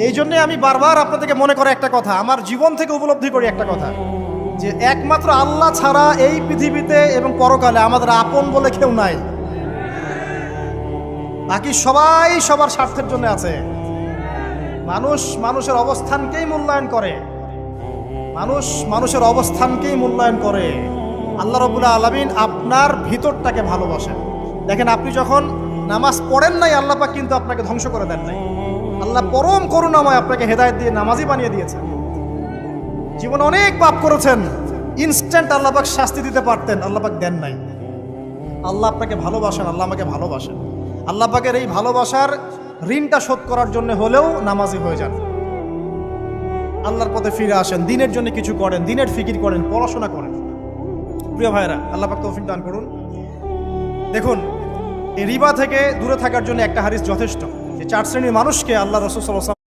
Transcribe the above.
এই জন্যে আমি বারবার আপনাদেরকে মনে করে একটা কথা, আমার জীবন থেকে উপলব্ধি করি একটা কথা, যে একমাত্র আল্লাহ ছাড়া এই পৃথিবীতে এবং পরকালে আমাদের আপন বলে কেউ নাই। বাকি সবাই সবার স্বার্থের জন্য আছে। মানুষ মানুষের অবস্থানকেই মূল্যায়ন করে, মানুষ মানুষের অবস্থানকেই মূল্যায়ন করে। আল্লাহ রাব্বুল আলামিন আপনার ভিতরটাকে ভালোবাসেন। দেখেন, আপনি যখন নামাজ পড়েন নাই, আল্লাহ পাক কিন্তু আপনাকে ধ্বংস করে দেন নাই। আল্লাহ পরম করুণাময় আপনাকে হেদায়েত দিয়ে নামাজি বানিয়ে দিয়েছেন। জীবনে অনেক পাপ করেছেন, ইনস্ট্যান্ট আল্লাহ পাক শাস্তি দিতে পারতেন, আল্লাহ পাক দেন নাই। আল্লাহ আপনাকে ভালোবাসেন, আল্লাহ আমাকে ভালোবাসেন। আল্লাহ পাকের এই ভালোবাসার ঋণটা শোধ করার জন্য হলেও নামাজি হয়ে যান, আল্লাহর পথে ফিরে আসেন, দিনের জন্য কিছু করেন, দিনের ফিকির করেন, পড়াশোনা করেন। প্রিয় ভাইরা, আল্লাহ পাক তৌফিক দান করুন। দেখুন, এই রিবা থেকে দূরে থাকার জন্য একটা হাদিস যথেষ্ট, যে 4 শ্রেণীর মানুষকে আল্লাহ রাসূল সাল্লাল্লাহু আলাইহি ওয়াসাল্লাম